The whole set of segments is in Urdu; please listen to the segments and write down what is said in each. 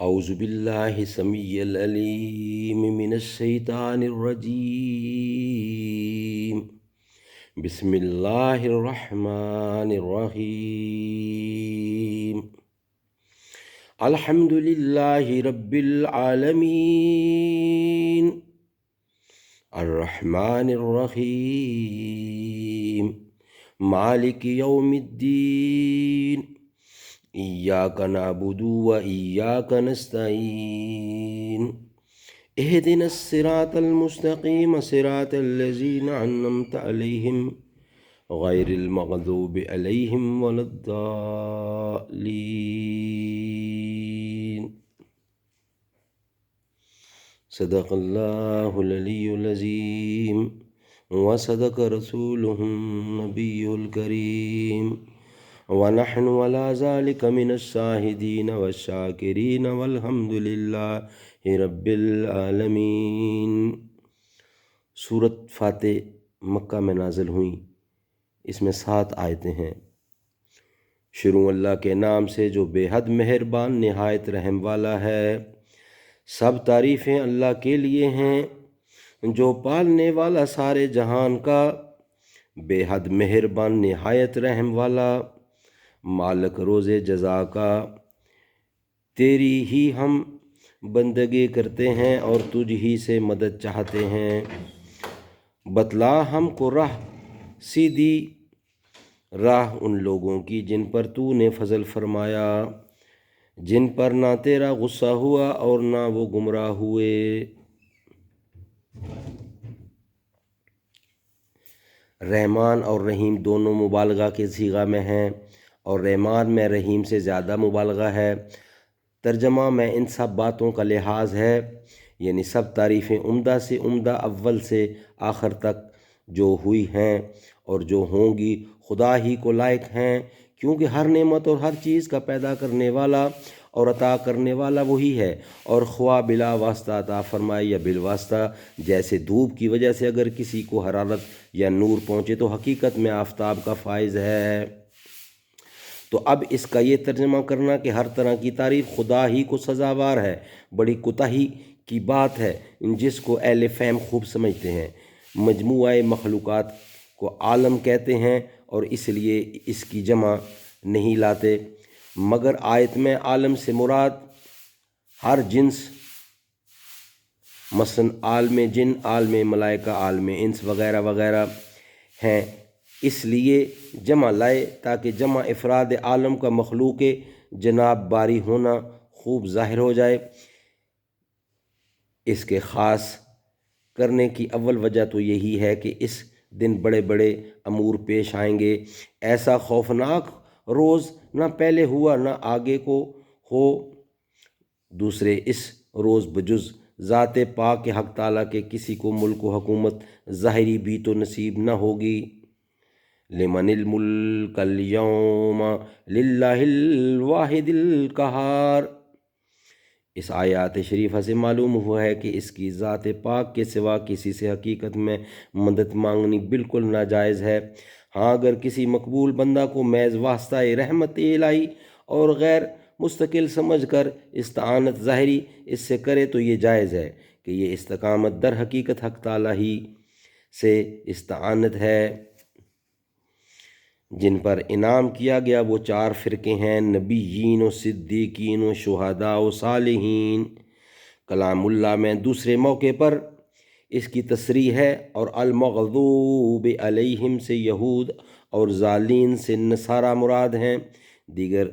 اعوذ باللہ السمیع العلیم من الشیطان الرجیم بسم اللہ الرحمن الرحیم الحمد للہ رب العالمین الرحمن الرحیم مالک یوم الدین ایاک نعبد و ایاک نستعین اہدنا الصراط المستقیم صراط الذین انعمت علیہم غیر المغضوب علیہم ولا الضالین صدق اللہ العلی العظیم وصدق رسولہ النبی الکریم ونحن ولا ذلك من الشاہدین والشاکرین والحمد للہ رب العالمین۔ سورۃ فاتح مکہ میں نازل ہوئیں، اس میں 7 آیتیں ہیں۔ شروع اللہ کے نام سے جو بے حد مہربان نہایت رحم والا ہے۔ سب تعریفیں اللہ کے لیے ہیں جو پالنے والا سارے جہان کا، بے حد مہربان نہایت رحم والا، مالک روز جزا کا۔ تیری ہی ہم بندگی کرتے ہیں اور تجھ ہی سے مدد چاہتے ہیں۔ بتلا ہم کو راہ سیدھی، راہ ان لوگوں کی جن پر تو نے فضل فرمایا، جن پر نہ تیرا غصہ ہوا اور نہ وہ گمراہ ہوئے۔ رحمان اور رحیم دونوں مبالغہ کے صیغہ میں ہیں، اور رحمان میں رحیم سے زیادہ مبالغہ ہے۔ ترجمہ میں ان سب باتوں کا لحاظ ہے، یعنی سب تعریفیں عمدہ سے عمدہ اول سے آخر تک جو ہوئی ہیں اور جو ہوں گی خدا ہی کو لائق ہیں، کیونکہ ہر نعمت اور ہر چیز کا پیدا کرنے والا اور عطا کرنے والا وہی ہے، اور خواہ بلا واسطہ عطا فرمائے یا بالواسطہ۔ جیسے دھوپ کی وجہ سے اگر کسی کو حرارت یا نور پہنچے تو حقیقت میں آفتاب کا فائز ہے۔ تو اب اس کا یہ ترجمہ کرنا کہ ہر طرح کی تعریف خدا ہی کو سزاوار ہے، بڑی کوتاہی کی بات ہے، جس کو اہل فہم خوب سمجھتے ہیں۔ مجموعہ مخلوقات کو عالم کہتے ہیں اور اس لیے اس کی جمع نہیں لاتے، مگر آیت میں عالم سے مراد ہر جنس، مثلا عالم جن، عالم ملائکہ، عالم انس وغیرہ وغیرہ ہیں، اس لیے جمع لائے تاکہ جمع افراد عالم کا مخلوق جناب باری ہونا خوب ظاہر ہو جائے۔ اس کے خاص کرنے کی اول وجہ تو یہی ہے کہ اس دن بڑے بڑے امور پیش آئیں گے، ایسا خوفناک روز نہ پہلے ہوا نہ آگے کو ہو۔ دوسرے اس روز بجز ذات پاک حق تعالیٰ کے کسی کو ملک و حکومت ظاہری بھی تو نصیب نہ ہوگی۔ لمن الملک اليوم للہ الواحد القہار۔ اس آیات شریفہ سے معلوم ہوا ہے کہ اس کی ذات پاک کے سوا کسی سے حقیقت میں مدد مانگنی بالکل ناجائز ہے۔ ہاں اگر کسی مقبول بندہ کو محض واسطہ رحمت الہی اور غیر مستقل سمجھ کر استعانت ظاہری اس سے کرے تو یہ جائز ہے کہ یہ استقامت در حقیقت حق تعالیٰ ہی سے استعانت ہے۔ جن پر انعام کیا گیا وہ 4 فرقے ہیں، نبیین و صدیقین و شہداء و صالحین۔ کلام اللہ میں دوسرے موقع پر اس کی تصریح ہے، اور المغضوب علیہم سے یہود اور ضالین سے نصارہ مراد ہیں۔ دیگر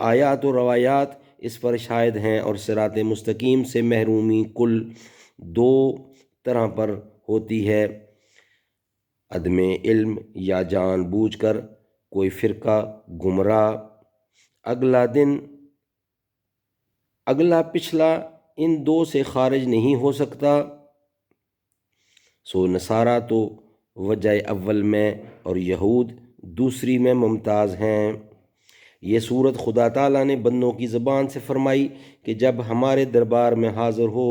آیات و روایات اس پر شاہد ہیں، اور صراط مستقیم سے محرومی کل 2 طرح پر ہوتی ہے: عدم علم یا جان بوجھ کر کوئی فرقہ گمراہ، اگلا پچھلا ان 2 سے خارج نہیں ہو سکتا۔ سو نصارہ تو وجہ اول میں اور یہود دوسری میں ممتاز ہیں۔ یہ صورت خدا تعالیٰ نے بندوں کی زبان سے فرمائی کہ جب ہمارے دربار میں حاضر ہو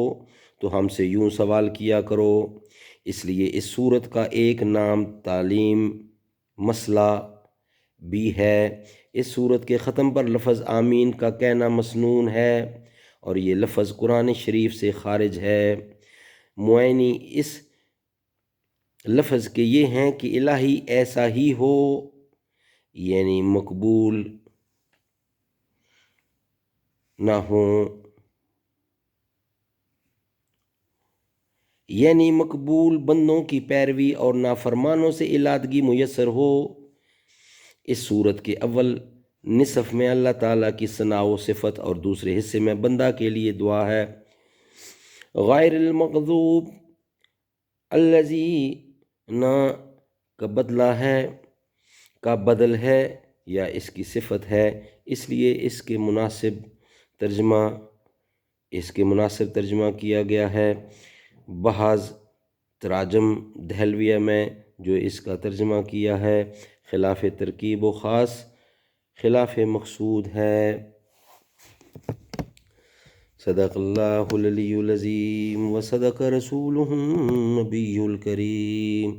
تو ہم سے یوں سوال کیا کرو۔ اس لیے اس صورت کا ایک نام تعلیم مسئلہ بھی ہے اس صورت کے ختم پر لفظ آمین کا کہنا مسنون ہے اور یہ لفظ قرآن شریف سے خارج ہے۔ معانی اس لفظ کے یہ ہیں کہ الہی ایسا ہی ہو، یعنی مقبول نہ ہوں، یعنی مقبول بندوں کی پیروی اور نافرمانوں سے علادگی میسر ہو۔ اس صورت کے اول نصف میں اللہ تعالیٰ کی ثنا و صفت اور دوسرے حصے میں بندہ کے لیے دعا ہے۔ غیر المغضوب الذین کا بدلہ ہے، کا بدل ہے یا اس کی صفت ہے، اس لیے اس کے مناسب ترجمہ کیا گیا ہے۔ بعض تراجم دہلویہ میں جو اس کا ترجمہ کیا ہے خلاف ترکیب و خاص خلاف مقصود ہے۔ صدق اللہ العلی العظیم وصدق رسولہ النبی الکریم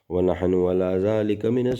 ونحن علی ذلک من